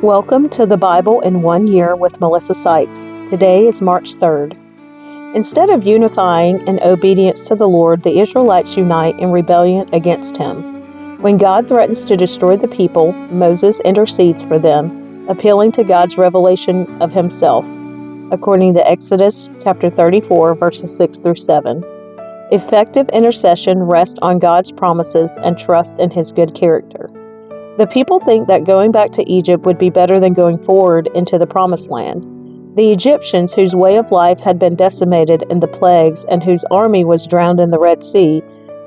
Welcome to the Bible in 1 Year with Melissa Sykes. Today is March 3rd. Instead of unifying in obedience to the Lord, the Israelites unite in rebellion against Him. When God threatens to destroy the people, Moses intercedes for them, appealing to God's revelation of Himself, according to Exodus chapter 34, verses 6 through 7. Effective intercession rests on God's promises and trust in His good character. The people think that going back to Egypt would be better than going forward into the Promised Land. The Egyptians, whose way of life had been decimated in the plagues and whose army was drowned in the Red Sea,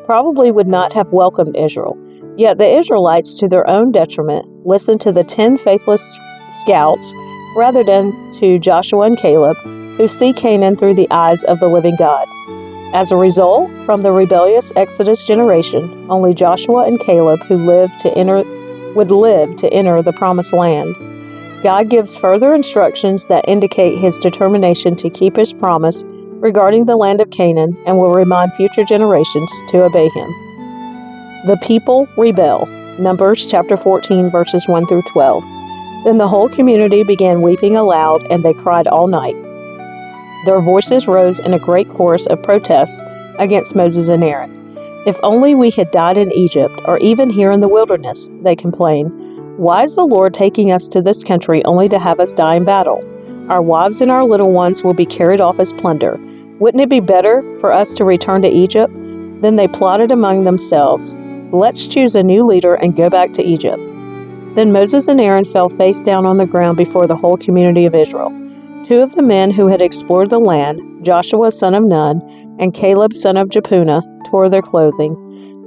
probably would not have welcomed Israel. Yet the Israelites, to their own detriment, listened to the 10 faithless scouts rather than to Joshua and Caleb, who see Canaan through the eyes of the living God. As a result, from the rebellious Exodus generation, only Joshua and Caleb would live to enter the Promised Land. God gives further instructions that indicate His determination to keep His promise regarding the land of Canaan and will remind future generations to obey Him. The people rebel. Numbers chapter 14, verses 1 through 12. Then the whole community began weeping aloud, and they cried all night. Their voices rose in a great chorus of protest against Moses and Aaron. "If only we had died in Egypt, or even here in the wilderness," they complained. "Why is the Lord taking us to this country only to have us die in battle? Our wives and our little ones will be carried off as plunder. Wouldn't it be better for us to return to Egypt?" Then they plotted among themselves, "Let's choose a new leader and go back to Egypt." Then Moses and Aaron fell face down on the ground before the whole community of Israel. 2 of the men who had explored the land, Joshua son of Nun and Caleb son of Jephunneh, tore their clothing.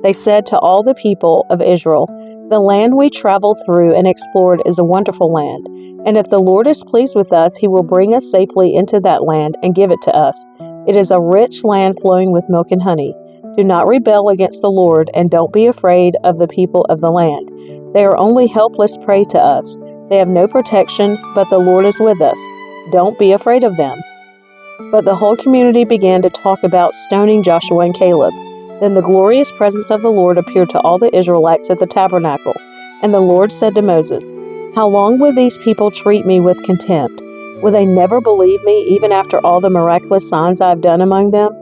They said to all the people of Israel, "The land we traveled through and explored is a wonderful land, and if the Lord is pleased with us, He will bring us safely into that land and give it to us. It is a rich land flowing with milk and honey. Do not rebel against the Lord, and don't be afraid of the people of the land. They are only helpless prey to us. They have no protection, but the Lord is with us. Don't be afraid of them." But the whole community began to talk about stoning Joshua and Caleb. Then the glorious presence of the Lord appeared to all the Israelites at the tabernacle. And the Lord said to Moses, "How long will these people treat me with contempt? Will they never believe me even after all the miraculous signs I have done among them?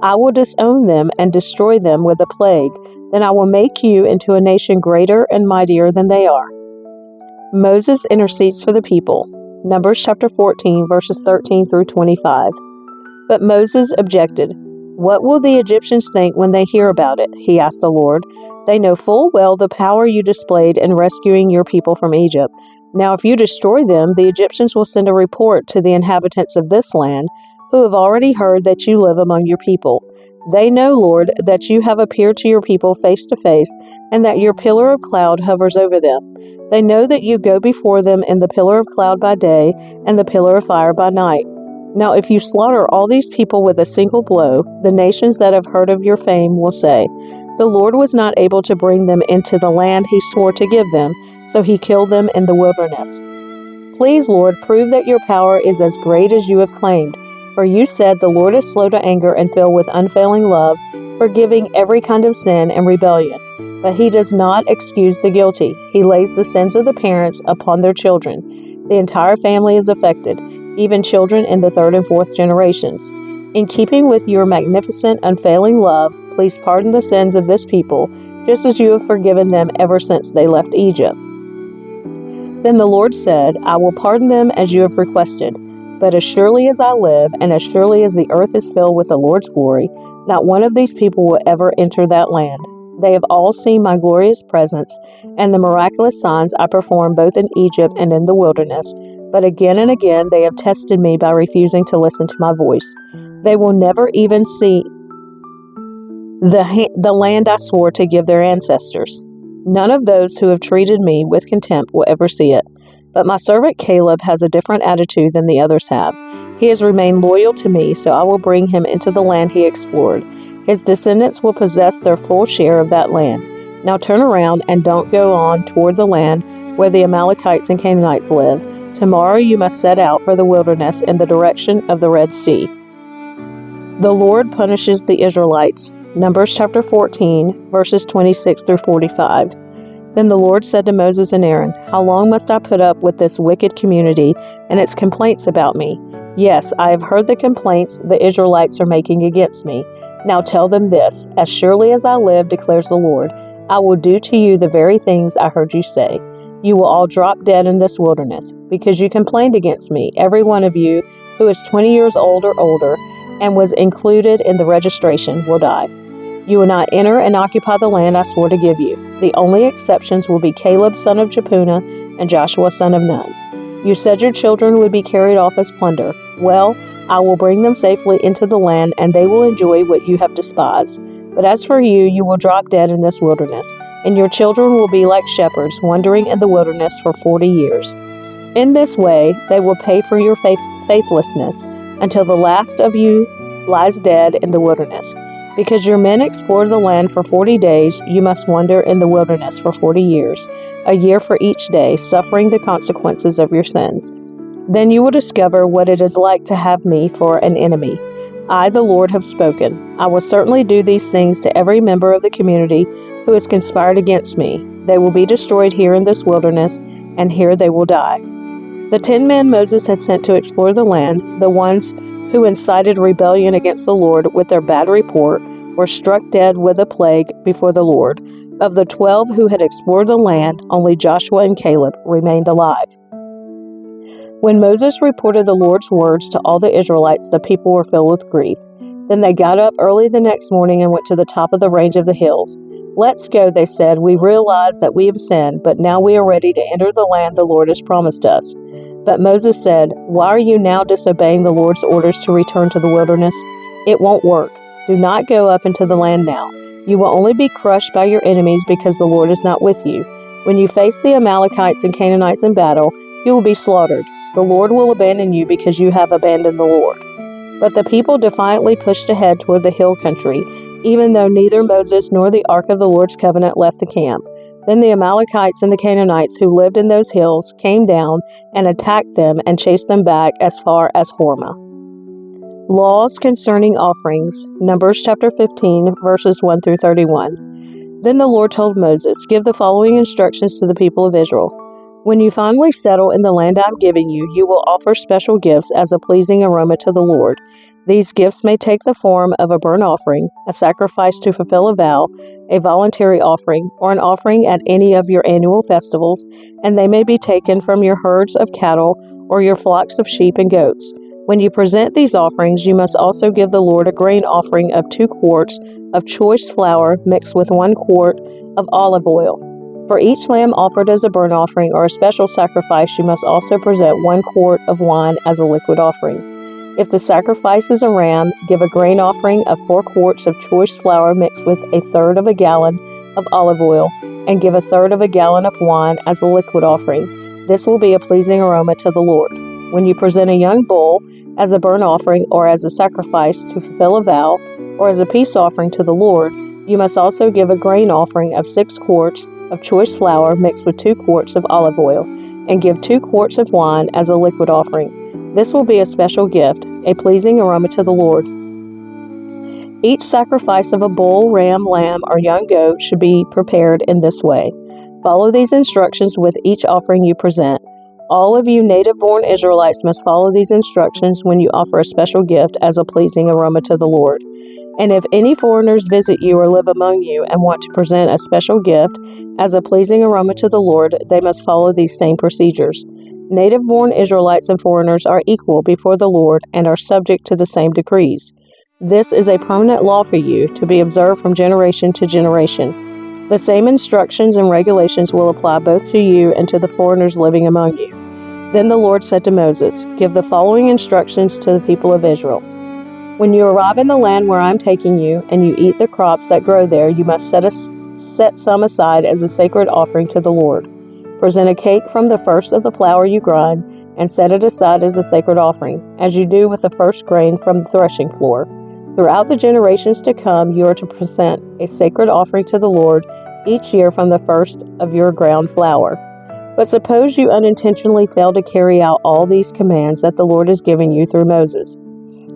I will disown them and destroy them with a plague. Then I will make you into a nation greater and mightier than they are." Moses intercedes for the people. Numbers chapter 14, verses 13 through 25. But Moses objected. "What will the Egyptians think when they hear about it?" he asked the Lord. "They know full well the power you displayed in rescuing your people from Egypt. Now if you destroy them, the Egyptians will send a report to the inhabitants of this land, who have already heard that you live among your people. They know, Lord, that you have appeared to your people face to face, and that your pillar of cloud hovers over them. They know that you go before them in the pillar of cloud by day and the pillar of fire by night. Now if you slaughter all these people with a single blow, the nations that have heard of your fame will say, 'The Lord was not able to bring them into the land He swore to give them, so He killed them in the wilderness.' Please, Lord, prove that your power is as great as you have claimed. For you said, 'The Lord is slow to anger and filled with unfailing love, forgiving every kind of sin and rebellion.' But He does not excuse the guilty. He lays the sins of the parents upon their children. The entire family is affected, even children in the 3rd and 4th generations. In keeping with your magnificent, unfailing love, please pardon the sins of this people, just as you have forgiven them ever since they left Egypt." Then the Lord said, "I will pardon them as you have requested. But as surely as I live, and as surely as the earth is filled with the Lord's glory, not one of these people will ever enter that land. They have all seen my glorious presence and the miraculous signs I performed both in Egypt and in the wilderness. But again and again they have tested me by refusing to listen to my voice. They will never even see the land I swore to give their ancestors. None of those who have treated me with contempt will ever see it. But my servant Caleb has a different attitude than the others have. He has remained loyal to me, so I will bring him into the land he explored. His descendants will possess their full share of that land. Now turn around and don't go on toward the land where the Amalekites and Canaanites live. Tomorrow you must set out for the wilderness in the direction of the Red Sea." The Lord punishes the Israelites. Numbers chapter 14, verses 26 through 45. Then the Lord said to Moses and Aaron, "How long must I put up with this wicked community and its complaints about me? Yes, I have heard the complaints the Israelites are making against me. Now tell them this, as surely as I live, declares the Lord, I will do to you the very things I heard you say. You will all drop dead in this wilderness, because you complained against me, every one of you who is 20 years old or older and was included in the registration will die. You will not enter and occupy the land I swore to give you. The only exceptions will be Caleb son of Jephunneh and Joshua son of Nun. You said your children would be carried off as plunder. Well, I will bring them safely into the land, and they will enjoy what you have despised. But as for you, you will drop dead in this wilderness, and your children will be like shepherds wandering in the wilderness for 40 years. In this way, they will pay for your faithlessness until the last of you lies dead in the wilderness. Because your men explored the land for 40 days, you must wander in the wilderness for 40 years, a year for each day, suffering the consequences of your sins. Then you will discover what it is like to have me for an enemy. I, the Lord, have spoken. I will certainly do these things to every member of the community who has conspired against me. They will be destroyed here in this wilderness, and here they will die." The 10 men Moses had sent to explore the land, the ones who incited rebellion against the Lord with their bad report, were struck dead with a plague before the Lord. Of the 12 who had explored the land, only Joshua and Caleb remained alive. When Moses reported the Lord's words to all the Israelites, the people were filled with grief. Then they got up early the next morning and went to the top of the range of the hills. "Let's go," they said. "We realize that we have sinned, but now we are ready to enter the land the Lord has promised us." But Moses said, "Why are you now disobeying the Lord's orders to return to the wilderness? It won't work. Do not go up into the land now. You will only be crushed by your enemies because the Lord is not with you. When you face the Amalekites and Canaanites in battle, you will be slaughtered. The Lord will abandon you because you have abandoned the Lord." But the people defiantly pushed ahead toward the hill country, even though neither Moses nor the Ark of the Lord's covenant left the camp. Then the Amalekites and the Canaanites who lived in those hills came down and attacked them and chased them back as far as Hormah. Laws concerning offerings. Numbers chapter 15, verses 1 through 31. Then the Lord told Moses, "Give the following instructions to the people of Israel. When you finally settle in the land I am giving you, you will offer special gifts as a pleasing aroma to the Lord. These gifts may take the form of a burnt offering, a sacrifice to fulfill a vow, a voluntary offering, or an offering at any of your annual festivals, and they may be taken from your herds of cattle or your flocks of sheep and goats. When you present these offerings, you must also give the Lord a grain offering of 2 quarts of choice flour mixed with 1 quart of olive oil. For each lamb offered as a burnt offering or a special sacrifice, you must also present 1 quart of wine as a liquid offering. If the sacrifice is a ram, give a grain offering of 4 quarts of choice flour mixed with 1/3 of a gallon of olive oil, and give 1/3 of a gallon of wine as a liquid offering. This will be a pleasing aroma to the Lord. When you present a young bull as a burnt offering or as a sacrifice to fulfill a vow, or as a peace offering to the Lord, you must also give a grain offering of 6 quarts of choice flour mixed with 2 quarts of olive oil, and give 2 quarts of wine as a liquid offering. This will be a special gift, a pleasing aroma to the Lord. Each sacrifice of a bull, ram, lamb, or young goat should be prepared in this way. Follow these instructions with each offering you present. All of you native-born Israelites must follow these instructions when you offer a special gift as a pleasing aroma to the Lord. And if any foreigners visit you or live among you and want to present a special gift as a pleasing aroma to the Lord, they must follow these same procedures. Native-born Israelites and foreigners are equal before the Lord and are subject to the same decrees. This is a permanent law for you, to be observed from generation to generation. The same instructions and regulations will apply both to you and to the foreigners living among you. Then the Lord said to Moses, "Give the following instructions to the people of Israel. When you arrive in the land where I am taking you, and you eat the crops that grow there, you must set some aside as a sacred offering to the Lord. Present a cake from the first of the flour you grind, and set it aside as a sacred offering, as you do with the first grain from the threshing floor. Throughout the generations to come, you are to present a sacred offering to the Lord each year from the first of your ground flour. But suppose you unintentionally fail to carry out all these commands that the Lord has given you through Moses.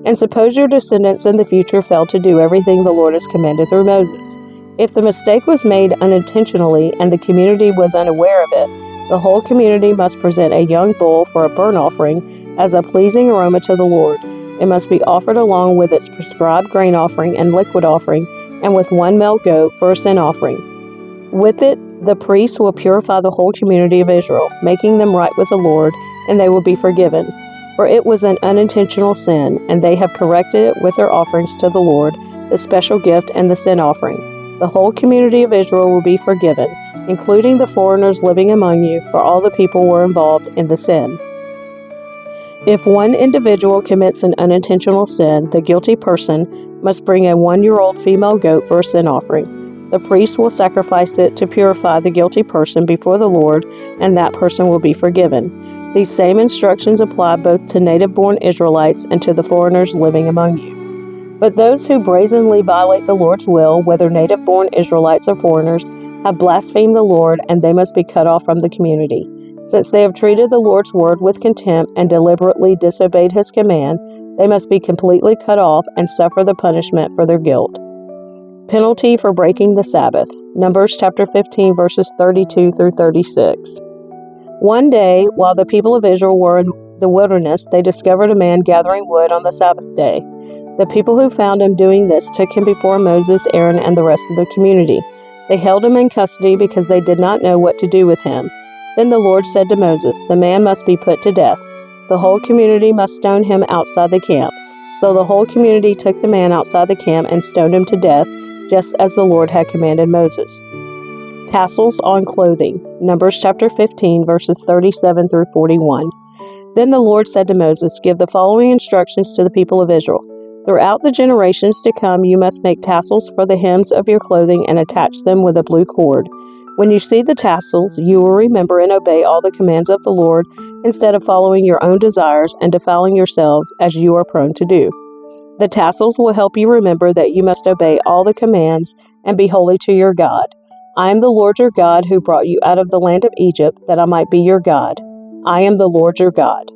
And suppose your descendants in the future fail to do everything the Lord has commanded through Moses. If the mistake was made unintentionally and the community was unaware of it, the whole community must present a young bull for a burnt offering as a pleasing aroma to the Lord. It must be offered along with its prescribed grain offering and liquid offering, and with one male goat for a sin offering. With it, the priests will purify the whole community of Israel, making them right with the Lord, and they will be forgiven. For it was an unintentional sin, and they have corrected it with their offerings to the Lord, the special gift and the sin offering. The whole community of Israel will be forgiven, including the foreigners living among you, for all the people were involved in the sin. If one individual commits an unintentional sin, the guilty person must bring a 1-year-old female goat for a sin offering. The priest will sacrifice it to purify the guilty person before the Lord, and that person will be forgiven. These same instructions apply both to native-born Israelites and to the foreigners living among you. But those who brazenly violate the Lord's will, whether native-born Israelites or foreigners, have blasphemed the Lord, and they must be cut off from the community. Since they have treated the Lord's word with contempt and deliberately disobeyed his command, they must be completely cut off and suffer the punishment for their guilt. Penalty for breaking the Sabbath. Numbers chapter 15, verses 32 through 36. One day, while the people of Israel were in the wilderness, they discovered a man gathering wood on the Sabbath day. The people who found him doing this took him before Moses, Aaron, and the rest of the community. They held him in custody because they did not know what to do with him. Then the Lord said to Moses, "The man must be put to death. The whole community must stone him outside the camp." So the whole community took the man outside the camp and stoned him to death, just as the Lord had commanded Moses. Tassels on clothing. Numbers chapter 15, verses 37 through 41. Then the Lord said to Moses, "Give the following instructions to the people of Israel. Throughout the generations to come, you must make tassels for the hems of your clothing and attach them with a blue cord. When you see the tassels, you will remember and obey all the commands of the Lord instead of following your own desires and defiling yourselves as you are prone to do. The tassels will help you remember that you must obey all the commands and be holy to your God. I am the Lord your God who brought you out of the land of Egypt, that I might be your God. I am the Lord your God."